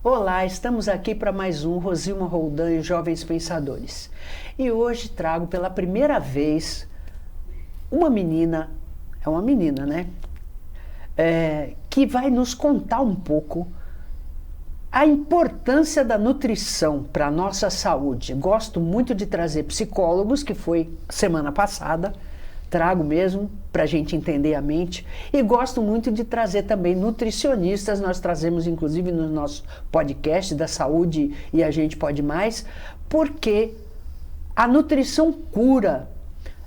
Olá, estamos aqui para mais um Rosilma Roldan e Jovens Pensadores. E hoje trago pela primeira vez uma menina, é uma menina, né? Que vai nos contar um pouco a importância da nutrição para a nossa saúde. Gosto muito de trazer psicólogos, que foi semana passada, trago mesmo para a gente entender a mente, e gosto muito de trazer também nutricionistas. Nós trazemos inclusive no nosso podcast da saúde e a gente pode mais, porque a nutrição cura.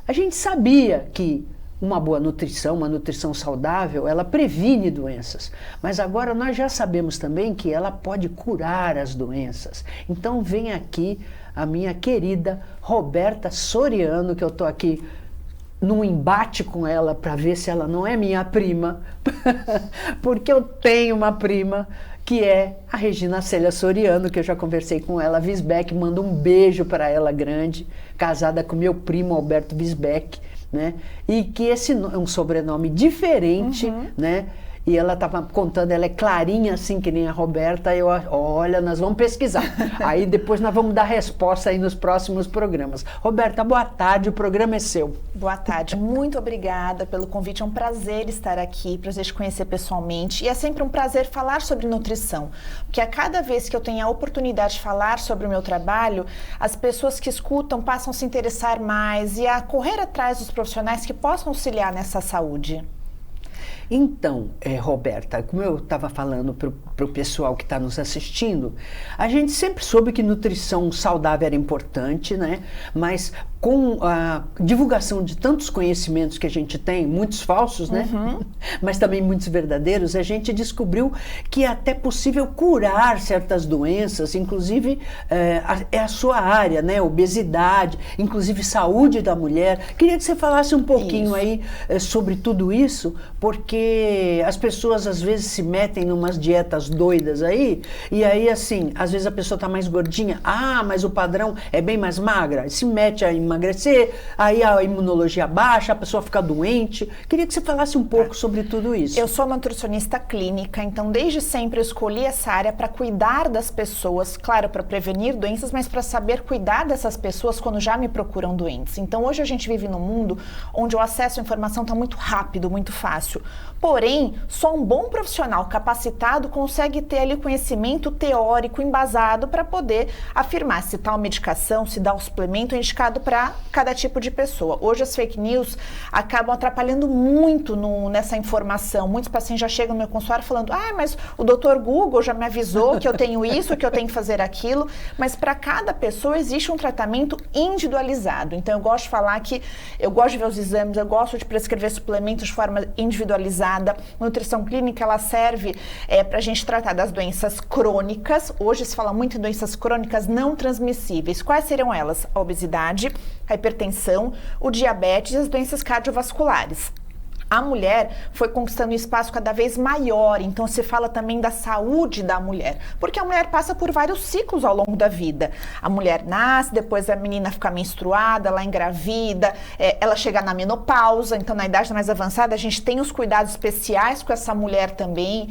A gente sabia que uma boa nutrição, uma nutrição saudável, ela previne doenças, mas agora nós já sabemos também que ela pode curar as doenças. Então vem aqui a minha querida Roberta Soriano, que eu estou aqui num embate com ela para ver se ela não é minha prima, porque eu tenho uma prima que é a Regina Célia Soriano, que eu já conversei com ela, Wisbeck, mando um beijo para ela grande, casada com meu primo Alberto Wisbeck, né? E que esse é um sobrenome diferente, né? E ela estava contando, ela é clarinha assim que nem a Roberta. Olha, nós vamos pesquisar. Aí depois nós vamos dar resposta aí nos próximos programas. Roberta, boa tarde, o programa é seu. Boa tarde, muito obrigada pelo convite. É um prazer estar aqui, prazer te conhecer pessoalmente. E é sempre um prazer falar sobre nutrição, porque a cada vez que eu tenho a oportunidade de falar sobre o meu trabalho, as pessoas que escutam passam a se interessar mais e a correr atrás dos profissionais que possam auxiliar nessa saúde. Então, Roberta, como eu estava falando para o pessoal que está nos assistindo, a gente sempre soube que nutrição saudável era importante, né? Mas com a divulgação de tantos conhecimentos que a gente tem, muitos falsos, né? Mas também muitos verdadeiros, a gente descobriu que é até possível curar certas doenças, inclusive é a sua área, né? Obesidade, inclusive saúde da mulher. Queria que você falasse um pouquinho aí sobre tudo isso, porque as pessoas às vezes se metem numas dietas doidas aí, e aí assim, às vezes a pessoa está mais gordinha, mas o padrão é bem mais magra, se mete a emagrecer, aí a imunologia baixa, a pessoa fica doente. Queria que você falasse um pouco sobre tudo isso. Eu sou uma nutricionista clínica, então desde sempre eu escolhi essa área para cuidar das pessoas, claro, para prevenir doenças, mas para saber cuidar dessas pessoas quando já me procuram doentes. Então hoje a gente vive num mundo onde o acesso à informação está muito rápido, muito fácil. Porém, só um bom profissional capacitado consegue ter ali conhecimento teórico embasado para poder afirmar se tal medicação, se tal suplemento é indicado para cada tipo de pessoa. Hoje as fake news acabam atrapalhando muito nessa informação. Muitos pacientes já chegam no meu consultório falando, mas o doutor Google já me avisou que eu tenho isso, que eu tenho que fazer aquilo, mas para cada pessoa existe um tratamento individualizado. Então eu gosto de falar que eu gosto de ver os exames, eu gosto de prescrever suplementos de forma individualizada. Nutrição clínica, ela serve para a gente tratar das doenças crônicas. Hoje se fala muito em doenças crônicas não transmissíveis. Quais seriam elas? A obesidade, a hipertensão, o diabetes e as doenças cardiovasculares. A mulher foi conquistando um espaço cada vez maior, então se fala também da saúde da mulher, porque a mulher passa por vários ciclos ao longo da vida. A mulher nasce, depois a menina fica menstruada, ela engravida, ela chega na menopausa, então na idade mais avançada a gente tem os cuidados especiais com essa mulher também.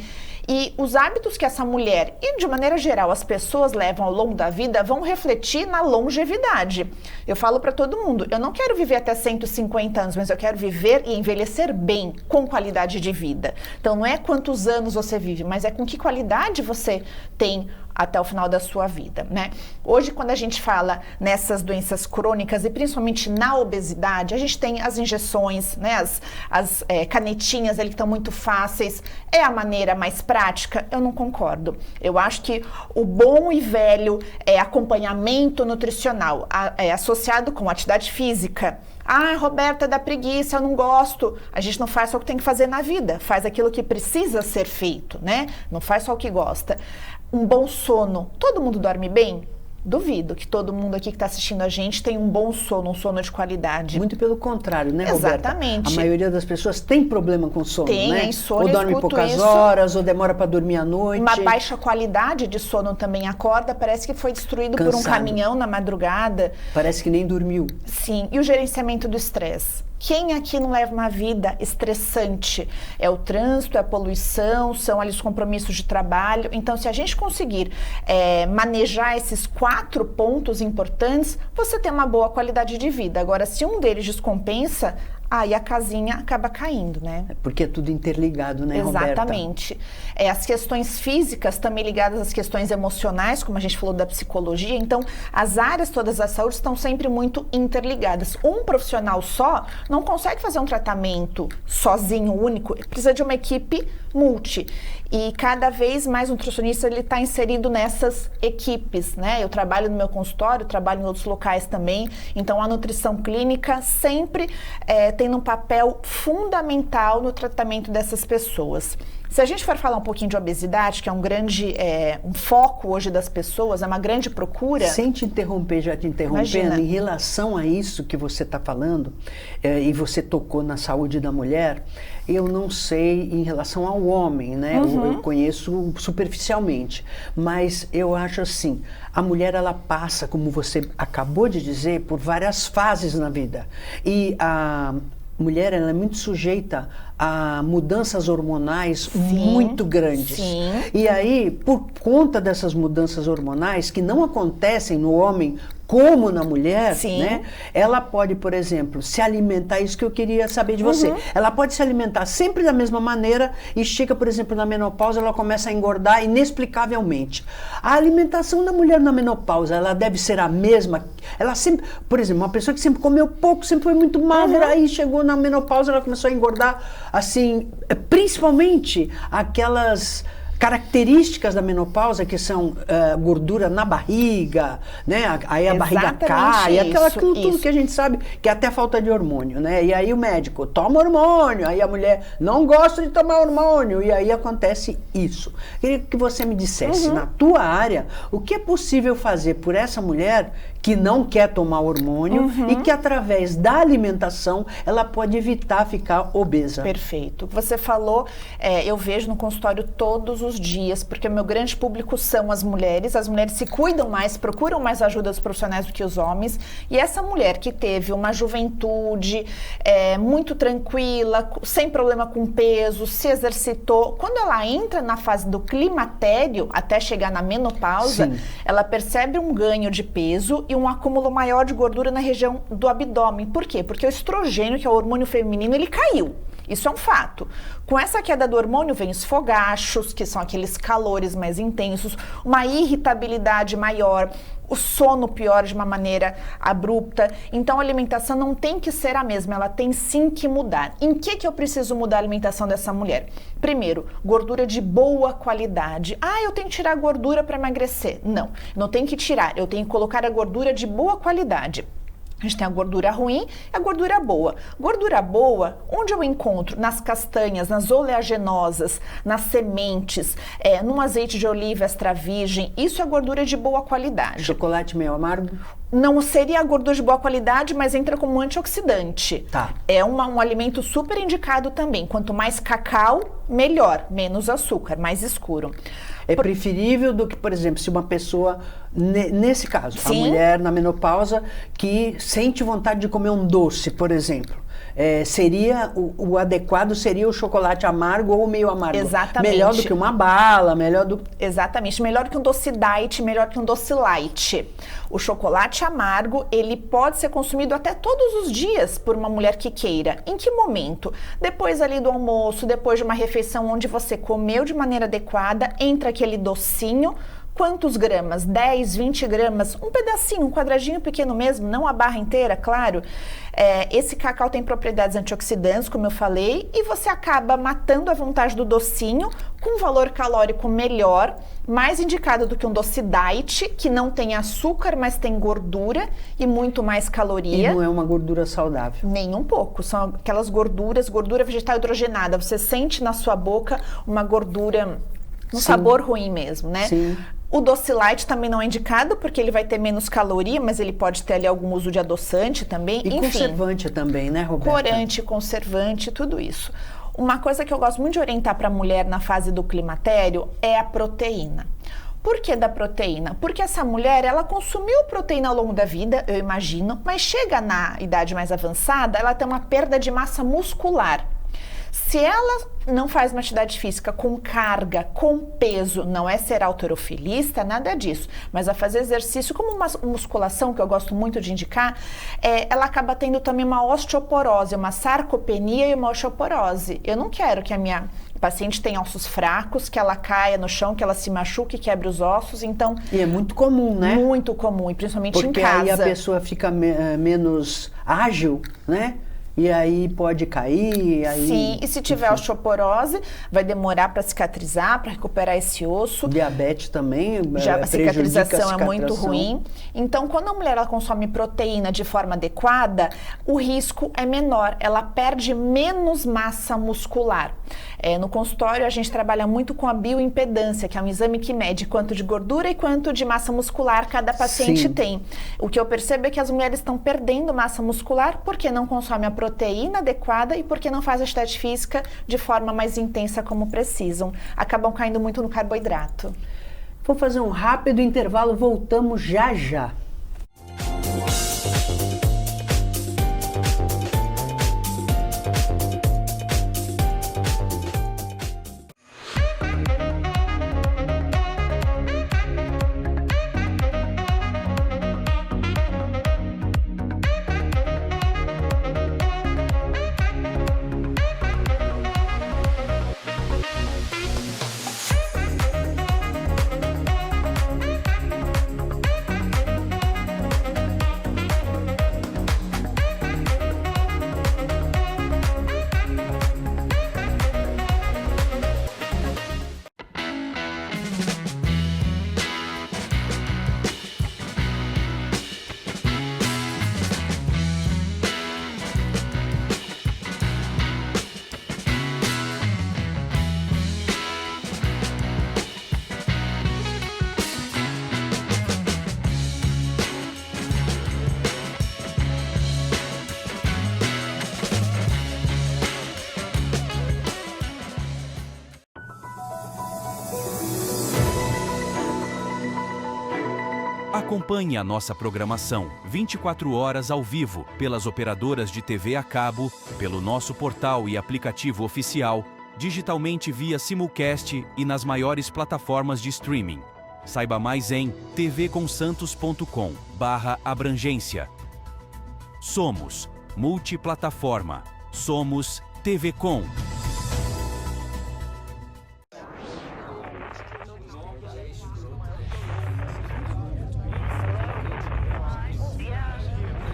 E os hábitos que essa mulher, e de maneira geral as pessoas levam ao longo da vida, vão refletir na longevidade. Eu falo para todo mundo, eu não quero viver até 150 anos, mas eu quero viver e envelhecer bem, com qualidade de vida. Então não é quantos anos você vive, mas é com que qualidade você tem até o final da sua vida, né? Hoje, quando a gente fala nessas doenças crônicas e principalmente na obesidade, a gente tem as injeções, né? As canetinhas ali que estão muito fáceis. É a maneira mais prática? Eu não concordo. Eu acho que o bom e velho acompanhamento nutricional associado com atividade física. Roberta, dá preguiça, eu não gosto. A gente não faz só o que tem que fazer na vida, faz aquilo que precisa ser feito, né? Não faz só o que gosta. Um bom sono. Todo mundo dorme bem? Duvido que todo mundo aqui que está assistindo a gente tem um bom sono, um sono de qualidade. Muito pelo contrário, né, Roberta? Exatamente. A maioria das pessoas tem problema com sono, tem, né? Tem, insônia, ou dorme poucas horas, ou demora para dormir à noite. Uma baixa qualidade de sono também. Acorda, parece que foi destruído por um caminhão na madrugada. Parece que nem dormiu. Sim, e o gerenciamento do estresse. Quem aqui não leva uma vida estressante? É o trânsito, é a poluição, são ali os compromissos de trabalho. Então, se a gente conseguir manejar esses 4 pontos importantes, você tem uma boa qualidade de vida. Agora, se um deles descompensa, aí a casinha acaba caindo, né? Porque é tudo interligado, né, Roberta? Exatamente. As questões físicas também ligadas às questões emocionais, como a gente falou da psicologia. Então, as áreas todas da saúde estão sempre muito interligadas. Um profissional só não consegue fazer um tratamento sozinho, único. Precisa de uma equipe multi. E cada vez mais o nutricionista ele está inserido nessas equipes, né? Eu trabalho no meu consultório, trabalho em outros locais também. Então, a nutrição clínica sempre tem um papel fundamental no tratamento dessas pessoas. Se a gente for falar um pouquinho de obesidade, que é um grande um foco hoje das pessoas, é uma grande procura... Sem te interromper, já te interrompendo, Imagina. em relação a isso que você está falando, e você tocou na saúde da mulher, eu não sei em relação ao homem, né? Eu conheço superficialmente, mas eu acho assim, a mulher ela passa, como você acabou de dizer, por várias fases na vida. E a mulher ela é muito sujeita a mudanças hormonais muito grandes. Sim. E aí, por conta dessas mudanças hormonais, que não acontecem no homem como na mulher, Sim. né? Ela pode, por exemplo, se alimentar, isso que eu queria saber de você. Ela pode se alimentar sempre da mesma maneira e chega, por exemplo, na menopausa, ela começa a engordar inexplicavelmente. A alimentação da mulher na menopausa, ela deve ser a mesma? Ela sempre, por exemplo, uma pessoa que sempre comeu pouco, sempre foi muito magra, aí chegou na menopausa, ela começou a engordar, assim, principalmente aquelas características da menopausa, que são gordura na barriga, né? Aí a barriga cai, aquilo tudo que a gente sabe que é até falta de hormônio, né? E aí o médico toma hormônio, aí a mulher não gosta de tomar hormônio, e aí acontece isso. Queria que você me dissesse, na tua área, o que é possível fazer por essa mulher que não quer tomar hormônio e que através da alimentação ela pode evitar ficar obesa. Perfeito. Você falou, eu vejo no consultório todos os dias, porque o meu grande público são as mulheres se cuidam mais, procuram mais ajuda dos profissionais do que os homens, e essa mulher que teve uma juventude muito tranquila, sem problema com peso, se exercitou, quando ela entra na fase do climatério, até chegar na menopausa, ela percebe um ganho de peso e um acúmulo maior de gordura na região do abdômen. Por quê? Porque o estrogênio, que é o hormônio feminino, ele caiu. Isso é um fato. Com essa queda do hormônio vem os fogachos, que são aqueles calores mais intensos, uma irritabilidade maior, o sono pior de uma maneira abrupta. Então a alimentação não tem que ser a mesma, ela tem sim que mudar. Em que eu preciso mudar a alimentação dessa mulher? Primeiro, gordura de boa qualidade. Eu tenho que tirar a gordura para emagrecer. Não tenho que tirar, eu tenho que colocar a gordura de boa qualidade. A gente tem a gordura ruim e a gordura boa. Gordura boa, onde eu encontro? Nas castanhas, nas oleaginosas, nas sementes, num azeite de oliva extra virgem. Isso é gordura de boa qualidade. Chocolate meio amargo? Não seria a gordura de boa qualidade, mas entra como antioxidante. Tá. É um alimento super indicado também. Quanto mais cacau, melhor. Menos açúcar, mais escuro. É preferível do que, por exemplo, se uma pessoa, nesse caso, a Sim. mulher na menopausa que sente vontade de comer um doce, por exemplo. Seria o adequado seria o chocolate amargo ou meio amargo. Exatamente. Melhor do que uma bala, melhor do... Exatamente, melhor do que um doce diet, melhor que um doce light. O chocolate amargo, ele pode ser consumido até todos os dias por uma mulher que queira. Em que momento? Depois ali do almoço, depois de uma refeição onde você comeu de maneira adequada, entra aquele docinho. Quantos gramas? 10, 20 gramas? Um pedacinho, um quadradinho pequeno mesmo, não a barra inteira, claro. Esse cacau tem propriedades antioxidantes, como eu falei, e você acaba matando a vontade do docinho com um valor calórico melhor, mais indicado do que um doce diet, que não tem açúcar, mas tem gordura e muito mais caloria. E não é uma gordura saudável. Nem um pouco. São aquelas gordura vegetal hidrogenada. Você sente na sua boca uma gordura, um sabor ruim mesmo, né? Sim. O doce light também não é indicado, porque ele vai ter menos caloria, mas ele pode ter ali algum uso de adoçante também. E enfim, conservante também, né, Roberta? corante, conservante, tudo isso. Uma coisa que eu gosto muito de orientar para a mulher na fase do climatério é a proteína. Por que da proteína? Porque essa mulher, ela consumiu proteína ao longo da vida, eu imagino, mas chega na idade mais avançada, ela tem uma perda de massa muscular. Se ela não faz uma atividade física com carga, com peso, não é ser halterofilista, nada disso, mas a fazer exercício como uma musculação, que eu gosto muito de indicar, ela acaba tendo também uma osteoporose, uma sarcopenia e uma osteoporose. Eu não quero que a minha paciente tenha ossos fracos, que ela caia no chão, que ela se machuque, quebre os ossos, então... E é muito comum, né? Muito comum, e principalmente em casa. Porque aí a pessoa fica menos ágil, né? E aí pode cair, aí... Sim, e se tiver osteoporose, vai demorar para cicatrizar, para recuperar esse osso. Diabetes também já a cicatrização é muito cicatrização. ruim. Então, quando a mulher ela consome proteína de forma adequada, o risco é menor, ela perde menos massa muscular. No consultório, a gente trabalha muito com a bioimpedância, que é um exame que mede quanto de gordura e quanto de massa muscular cada paciente Sim. tem. O que eu percebo é que as mulheres estão perdendo massa muscular porque não consomem a proteína adequada e porque não fazem atividade física de forma mais intensa como precisam. Acabam caindo muito no carboidrato. Vou fazer um rápido intervalo, voltamos já já. Acompanhe a nossa programação 24 horas ao vivo pelas operadoras de TV a cabo, pelo nosso portal e aplicativo oficial, digitalmente via simulcast e nas maiores plataformas de streaming. Saiba mais em tvconsantos.com/abrangência. Somos multiplataforma. Somos TV Com.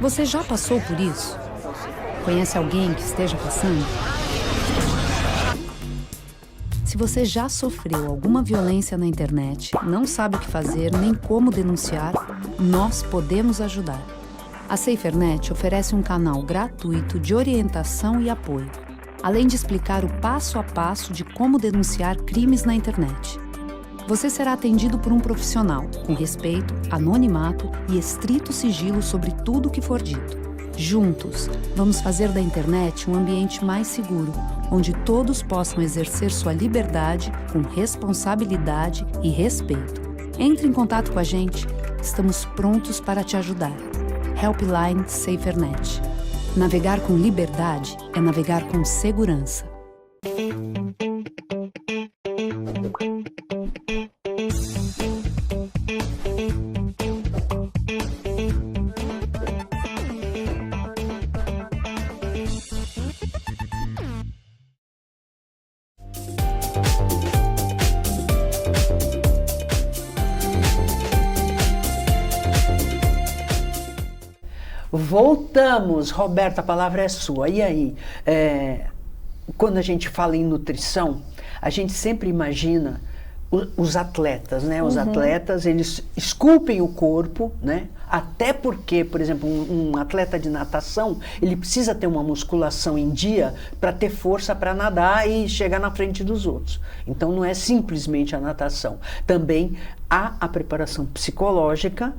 Você já passou por isso? Conhece alguém que esteja passando? Se você já sofreu alguma violência na internet, não sabe o que fazer nem como denunciar, nós podemos ajudar. A SaferNet oferece um canal gratuito de orientação e apoio, além de explicar o passo a passo de como denunciar crimes na internet. Você será atendido por um profissional, com respeito, anonimato e estrito sigilo sobre tudo o que for dito. Juntos, vamos fazer da internet um ambiente mais seguro, onde todos possam exercer sua liberdade com responsabilidade e respeito. Entre em contato com a gente, estamos prontos para te ajudar. Helpline SaferNet. Navegar com liberdade é navegar com segurança. Voltamos. Roberta, a palavra é sua. E aí, quando a gente fala em nutrição, a gente sempre imagina os atletas, né? Os atletas, eles esculpem o corpo, né? Até porque, por exemplo, um atleta de natação, ele precisa ter uma musculação em dia para ter força para nadar e chegar na frente dos outros. Então, não é simplesmente a natação. Também há a preparação psicológica,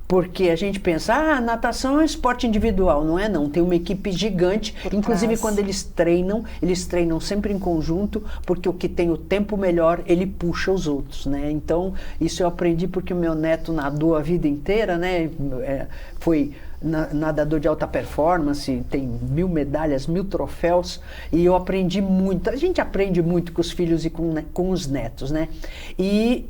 Porque a gente pensa, natação é esporte individual. Não é, não. Tem uma equipe gigante. Inclusive, quando eles treinam sempre em conjunto, porque o que tem o tempo melhor, ele puxa os outros, né? Então, isso eu aprendi porque o meu neto nadou a vida inteira, né? Foi nadador de alta performance, tem 1000 medalhas, 1000 troféus, e eu aprendi muito. A gente aprende muito com os filhos e com os netos, né? E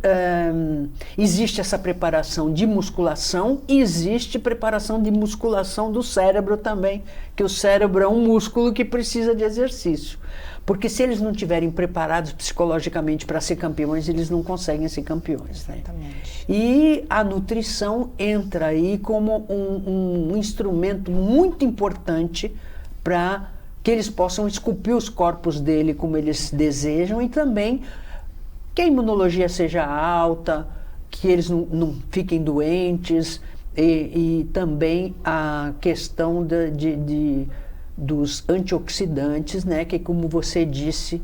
existe essa preparação de musculação e existe preparação de musculação do cérebro também, que o cérebro é um músculo que precisa de exercício. Porque se eles não estiverem preparados psicologicamente para ser campeões, eles não conseguem ser campeões. Né? Exatamente. E a nutrição entra aí como um instrumento muito importante para que eles possam esculpir os corpos dele como eles desejam e também que a imunologia seja alta, que eles não fiquem doentes e também a questão dos antioxidantes, né, que como você disse,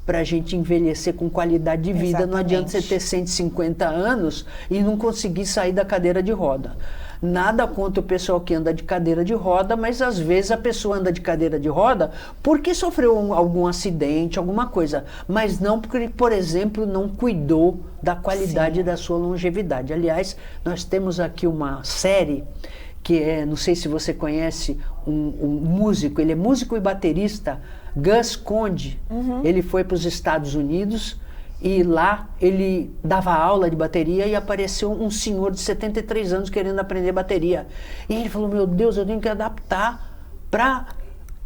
para a gente envelhecer com qualidade de vida. Exatamente. Não adianta você ter 150 anos e não conseguir sair da cadeira de roda. Nada contra o pessoal que anda de cadeira de roda, mas às vezes a pessoa anda de cadeira de roda porque sofreu algum acidente, alguma coisa, mas não porque, por exemplo, não cuidou da qualidade da sua longevidade. Aliás, nós temos aqui uma série que é, não sei se você conhece, um músico, ele é músico e baterista, Gus Conde. Ele foi para os Estados Unidos e lá ele dava aula de bateria e apareceu um senhor de 73 anos querendo aprender bateria. E ele falou, meu Deus, eu tenho que adaptar para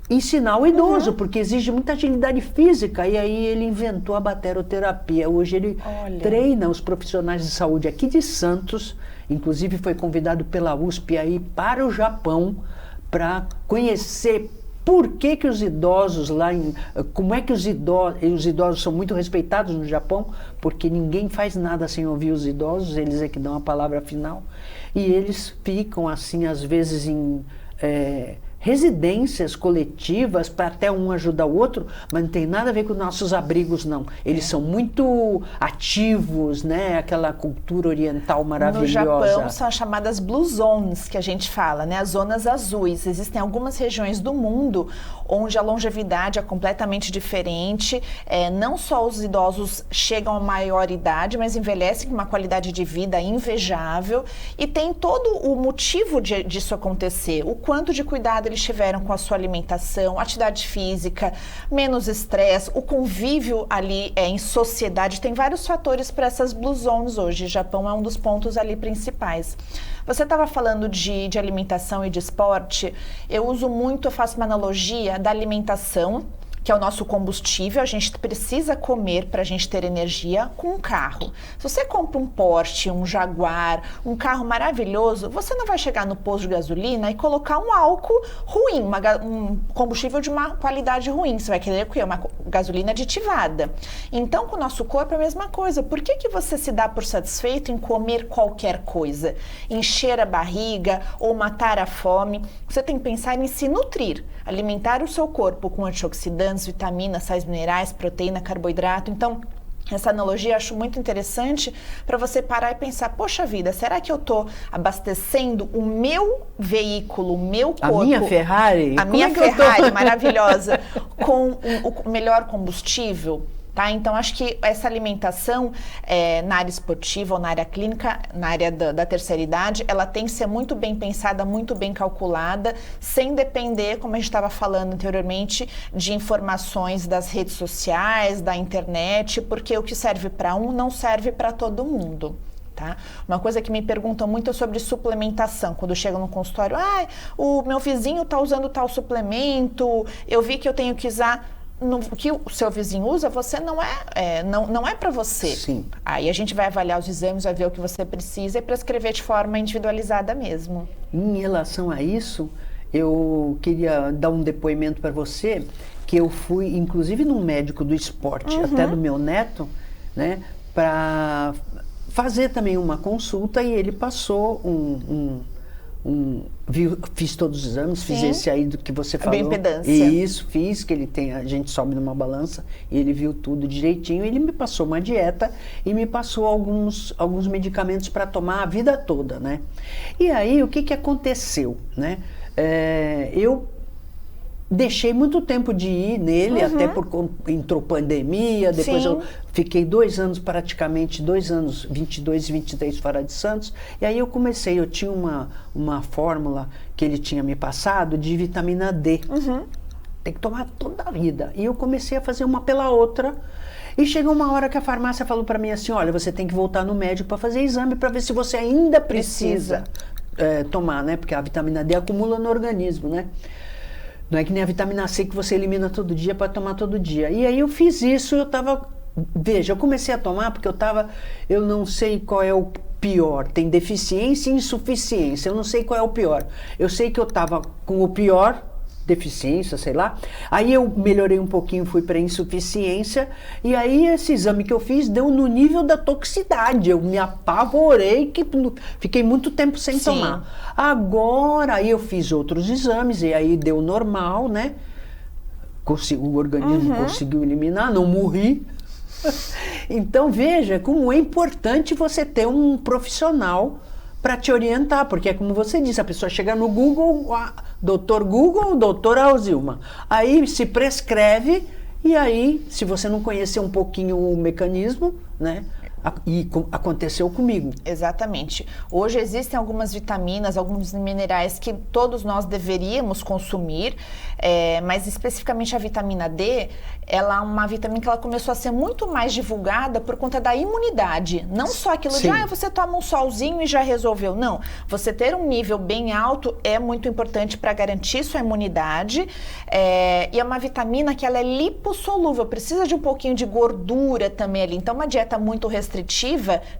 ensinar o idoso, porque exige muita agilidade física. E aí ele inventou a bateroterapia. Hoje ele treina os profissionais de saúde aqui de Santos, inclusive foi convidado pela USP aí para o Japão para conhecer por que os idosos lá, como é que os idosos são muito respeitados no Japão, porque ninguém faz nada sem ouvir os idosos, eles é que dão a palavra final, e eles ficam assim às vezes em residências coletivas para até um ajudar o outro, mas não tem nada a ver com nossos abrigos, não. Eles são muito ativos, né? Aquela cultura oriental maravilhosa. No Japão são as chamadas Blue Zones, que a gente fala, né? As zonas azuis. Existem algumas regiões do mundo onde a longevidade é completamente diferente. Não só os idosos chegam à maior idade, mas envelhecem com uma qualidade de vida invejável. E tem todo o motivo disso acontecer. O quanto de cuidado eles tiveram com a sua alimentação, atividade física, menos estresse, o convívio ali em sociedade. Tem vários fatores para essas Blue Zones hoje. O Japão é um dos pontos ali principais. Você estava falando de alimentação e de esporte. Eu faço uma analogia da alimentação, que é o nosso combustível, a gente precisa comer para a gente ter energia, com um carro. Se você compra um Porsche, um Jaguar, um carro maravilhoso, você não vai chegar no posto de gasolina e colocar um álcool ruim, um combustível de uma qualidade ruim. Você vai querer o quê? Uma gasolina aditivada. Então, com o nosso corpo é a mesma coisa. Por que você se dá por satisfeito em comer qualquer coisa? Encher a barriga ou matar a fome? Você tem que pensar em se nutrir, alimentar o seu corpo com antioxidantes, vitaminas, sais minerais, proteína, carboidrato. Então, essa analogia eu acho muito interessante para você parar e pensar, poxa vida, será que eu estou abastecendo o meu veículo, o meu corpo? A minha Ferrari? A minha Ferrari maravilhosa, com o melhor combustível? Tá? Então, acho que essa alimentação na área esportiva ou na área clínica, na área da terceira idade, ela tem que ser muito bem pensada, muito bem calculada, sem depender, como a gente estava falando anteriormente, de informações das redes sociais, da internet, porque o que serve para um não serve para todo mundo. Tá? Uma coisa que me perguntam muito é sobre suplementação. Quando chegam no consultório, o meu vizinho está usando tal suplemento, eu vi que eu tenho que usar... O que o seu vizinho usa, você não é para você. Sim. Aí a gente vai avaliar os exames, vai ver o que você precisa e prescrever de forma individualizada mesmo. Em relação a isso, eu queria dar um depoimento para você, que eu fui, inclusive, num médico do esporte, até do meu neto, né, para fazer também uma consulta, e ele passou fiz todos os exames, Sim. fiz esse aí do que você falou. Bioimpedância. Isso, fiz, que a gente sobe numa balança, e ele viu tudo direitinho, ele me passou uma dieta e me passou alguns medicamentos para tomar a vida toda, né? E aí, o que aconteceu, né? Eu deixei muito tempo de ir nele, até porque entrou pandemia, depois Sim. eu fiquei 2 anos praticamente, 2 anos, 22 e 23 fora de Santos, e aí eu tinha uma fórmula que ele tinha me passado de vitamina D. Tem que tomar toda a vida. E eu comecei a fazer uma pela outra, e chegou uma hora que a farmácia falou para mim assim, olha, você tem que voltar no médico para fazer exame, para ver se você ainda precisa tomar, né? Porque a vitamina D acumula no organismo, né? Não é que nem a vitamina C que você elimina todo dia para tomar todo dia. E aí eu fiz isso, eu comecei a tomar porque eu não sei qual é o pior. Tem deficiência e insuficiência, eu não sei qual é o pior. Eu sei que eu estava com o pior, deficiência, sei lá. Aí eu melhorei um pouquinho, fui para insuficiência, e aí esse exame que eu fiz deu no nível da toxicidade. Eu me apavorei, que fiquei muito tempo sem tomar. Agora, aí eu fiz outros exames, e aí deu normal, né? O organismo conseguiu eliminar, não morri. Então veja como é importante você ter um profissional para te orientar, porque é como você disse, a pessoa chega no Google, doutor Google, doutora Alzilma, aí se prescreve, e aí, se você não conhecer um pouquinho o mecanismo, né, e aconteceu comigo. Exatamente. Hoje existem algumas vitaminas, alguns minerais que todos nós deveríamos consumir, mas especificamente a vitamina D, ela é uma vitamina que ela começou a ser muito mais divulgada por conta da imunidade. Não só aquilo de, você toma um solzinho e já resolveu. Não. Você ter um nível bem alto é muito importante para garantir sua imunidade. E é uma vitamina que ela é lipossolúvel, precisa de um pouquinho de gordura também ali. Então, uma dieta muito restritiva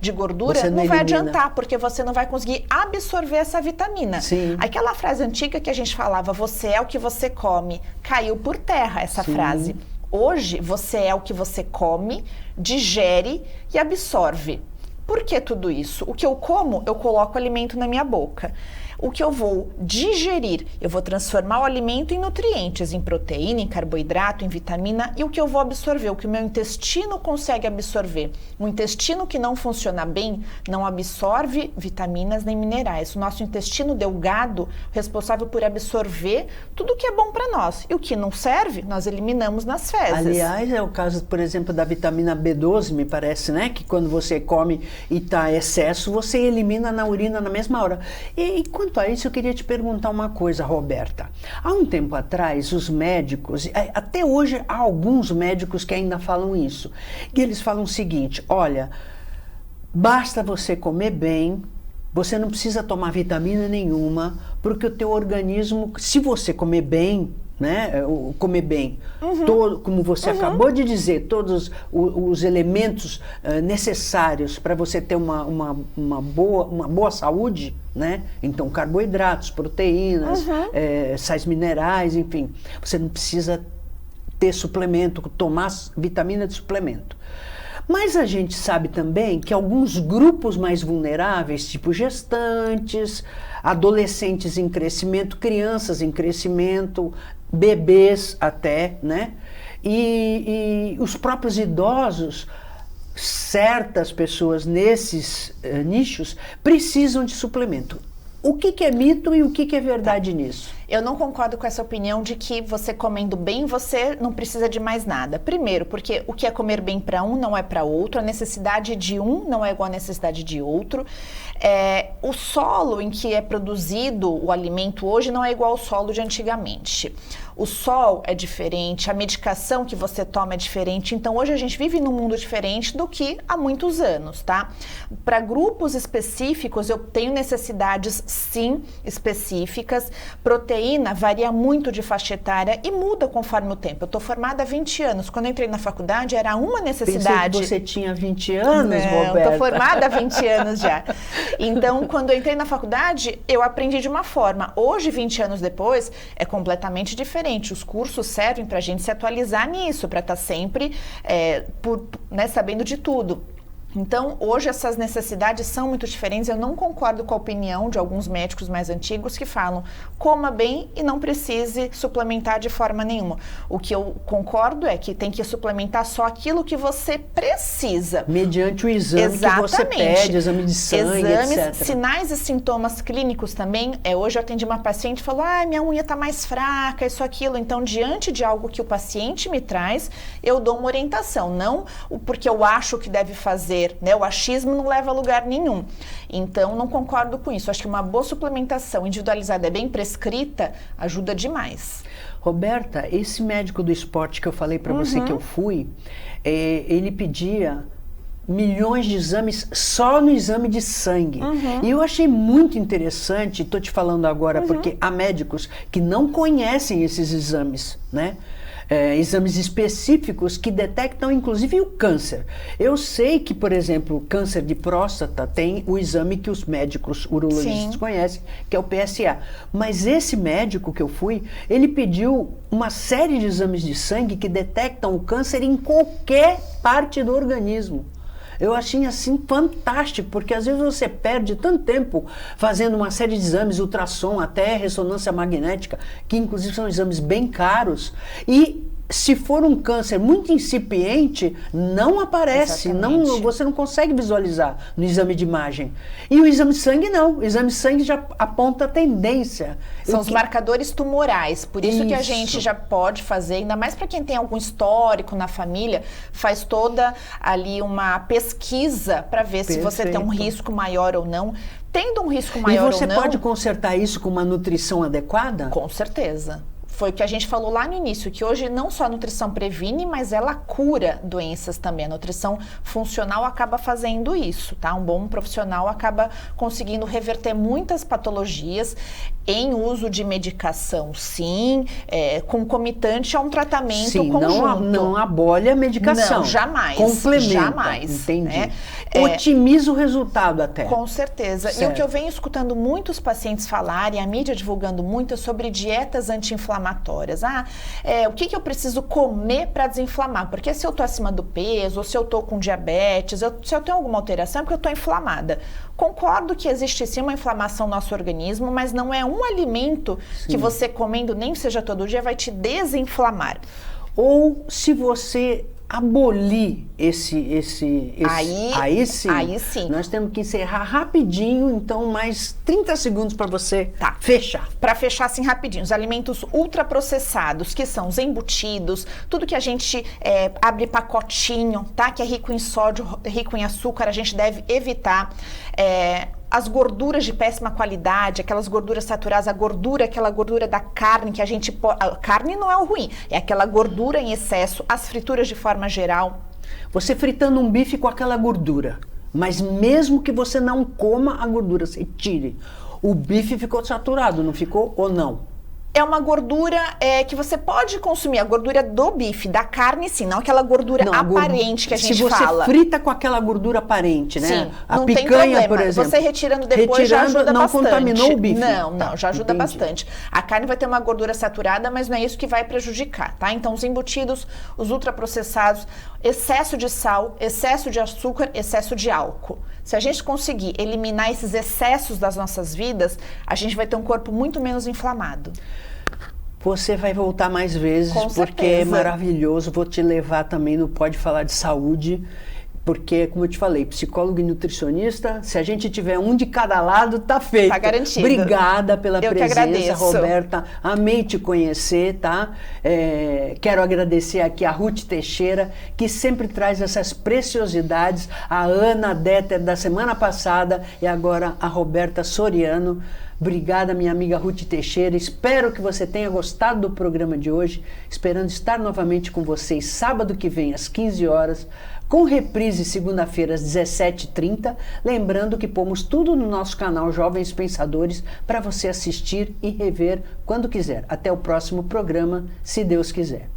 de gordura não vai adiantar, porque você não vai conseguir absorver essa vitamina. Sim. Aquela frase antiga que a gente falava, você é o que você come, caiu por terra essa frase. Hoje, você é o que você come, digere e absorve. Por que tudo isso? O que eu como, eu coloco alimento na minha boca. O que eu vou digerir, eu vou transformar o alimento em nutrientes, em proteína, em carboidrato, em vitamina, e o que eu vou absorver, o que o meu intestino consegue absorver. Um intestino que não funciona bem não absorve vitaminas nem minerais. O nosso intestino delgado, responsável por absorver tudo que é bom para nós. E o que não serve, nós eliminamos nas fezes. Aliás, é o caso, por exemplo, da vitamina B12, me parece, né? Que quando você come e está excesso, você elimina na urina na mesma hora. E quanto a isso, eu queria te perguntar uma coisa, Roberta. Há um tempo atrás, os médicos, até hoje há alguns médicos que ainda falam isso, e eles falam o seguinte, olha, basta você comer bem, você não precisa tomar vitamina nenhuma, porque o teu organismo, se você comer bem, né, comer bem, como você acabou de dizer, todos os elementos necessários para você ter uma boa saúde, né? Então carboidratos, proteínas, sais minerais, enfim, você não precisa ter suplemento, tomar vitamina de suplemento. Mas a gente sabe também que alguns grupos mais vulneráveis, tipo gestantes, adolescentes em crescimento, crianças em crescimento, bebês até, né? E os próprios idosos, certas pessoas nesses nichos precisam de suplemento. O que é mito e o que é verdade nisso? Eu não concordo com essa opinião de que você comendo bem, você não precisa de mais nada. Primeiro, porque o que é comer bem para um não é para outro, a necessidade de um não é igual à necessidade de outro. O solo em que é produzido o alimento hoje não é igual ao solo de antigamente. O sol é diferente, a medicação que você toma é diferente. Então, hoje a gente vive num mundo diferente do que há muitos anos, tá? Para grupos específicos, eu tenho necessidades, sim, específicas. Proteína varia muito de faixa etária e muda conforme o tempo. Eu estou formada há 20 anos. Quando eu entrei na faculdade, era uma necessidade. Pensei que você tinha 20 anos, não, Roberta. Eu estou formada há 20 anos já. Então, quando eu entrei na faculdade, eu aprendi de uma forma. Hoje, 20 anos depois, é completamente diferente. Os cursos servem para a gente se atualizar nisso, para estar sempre sabendo de tudo. Então, hoje essas necessidades são muito diferentes. Eu não concordo com a opinião de alguns médicos mais antigos que falam coma bem e não precise suplementar de forma nenhuma. O que eu concordo é que tem que suplementar só aquilo que você precisa. Mediante o exame que você pede, exame de sangue, etc. Sinais e sintomas clínicos também. Hoje eu atendi uma paciente e falou, minha unha está mais fraca, isso, aquilo. Então, diante de algo que o paciente me traz, eu dou uma orientação. Não porque eu acho que deve fazer, né? O achismo não leva a lugar nenhum. Então, não concordo com isso. Acho que uma boa suplementação individualizada, bem prescrita, ajuda demais. Roberta, esse médico do esporte que eu falei para você que eu fui, ele pedia milhões de exames só no exame de sangue. E eu achei muito interessante, estou te falando agora, porque há médicos que não conhecem esses exames, né? Exames específicos que detectam inclusive o câncer. Eu sei que, por exemplo, o câncer de próstata tem o exame que os médicos urologistas conhecem, que é o PSA. Mas esse médico que eu fui, ele pediu uma série de exames de sangue que detectam o câncer em qualquer parte do organismo. Eu achei assim fantástico, porque às vezes você perde tanto tempo fazendo uma série de exames, ultrassom, até ressonância magnética, que inclusive são exames bem caros, e se for um câncer muito incipiente, não aparece, você não consegue visualizar no exame de imagem. E o exame de sangue não, o exame de sangue já aponta a tendência. São os marcadores tumorais, por isso que a gente já pode fazer, ainda mais para quem tem algum histórico na família, faz toda ali uma pesquisa para ver se você tem um risco maior ou não. Tendo um risco maior ou não... E você pode consertar isso com uma nutrição adequada? Com certeza. Foi o que a gente falou lá no início, que hoje não só a nutrição previne, mas ela cura doenças também. A nutrição funcional acaba fazendo isso, tá? Um bom profissional acaba conseguindo reverter muitas patologias em uso de medicação, sim, concomitante a um tratamento conjunto. Não abole a medicação. Não, jamais. Complementa. Jamais. Entendi. Né? Otimiza o resultado até. Com certeza. Certo. E o que eu venho escutando muitos pacientes falarem, a mídia divulgando muito, é sobre dietas anti-inflamatórias. O que eu preciso comer para desinflamar? Porque se eu estou acima do peso, ou se eu estou com diabetes, se eu tenho alguma alteração, é porque eu estou inflamada. Concordo que existe sim uma inflamação no nosso organismo, mas não é um alimento que você comendo, nem seja todo dia, vai te desinflamar. Ou se você abolir aí sim, nós temos que encerrar rapidinho, então mais 30 segundos para você fechar. Para fechar assim rapidinho, os alimentos ultraprocessados, que são os embutidos, tudo que a gente abre pacotinho, tá? Que é rico em sódio, rico em açúcar, a gente deve evitar. As gorduras de péssima qualidade, aquelas gorduras saturadas, aquela gordura da carne que a gente pode... A carne não é o ruim, é aquela gordura em excesso, as frituras de forma geral. Você fritando um bife com aquela gordura, mas mesmo que você não coma a gordura, você tire. O bife ficou saturado, não ficou ou não? É uma gordura que você pode consumir, a gordura do bife, da carne sim, não aquela gordura aparente que a gente fala. Se você frita com aquela gordura aparente, né? Sim, a não picanha, tem problema. Por exemplo. Você retirando depois já ajuda não bastante. Não contaminou o bife? Não, já ajuda bastante. A carne vai ter uma gordura saturada, mas não é isso que vai prejudicar, tá? Então os embutidos, os ultraprocessados, excesso de sal, excesso de açúcar, excesso de álcool. Se a gente conseguir eliminar esses excessos das nossas vidas, a gente vai ter um corpo muito menos inflamado. Você vai voltar mais vezes, porque é maravilhoso. Vou te levar também no Pode Falar de Saúde, porque, como eu te falei, psicólogo e nutricionista, se a gente tiver um de cada lado, tá feito. Tá garantido. Obrigada pela presença, que agradeço. Roberta. Amei te conhecer, tá? Quero agradecer aqui a Ruth Teixeira, que sempre traz essas preciosidades. A Ana Detter, da semana passada, e agora a Roberta Soriano. Obrigada, minha amiga Ruth Teixeira. Espero que você tenha gostado do programa de hoje. Esperando estar novamente com vocês sábado que vem, às 15 horas, com reprise segunda-feira, às 17h30. Lembrando que pomos tudo no nosso canal Jovens Pensadores para você assistir e rever quando quiser. Até o próximo programa, se Deus quiser.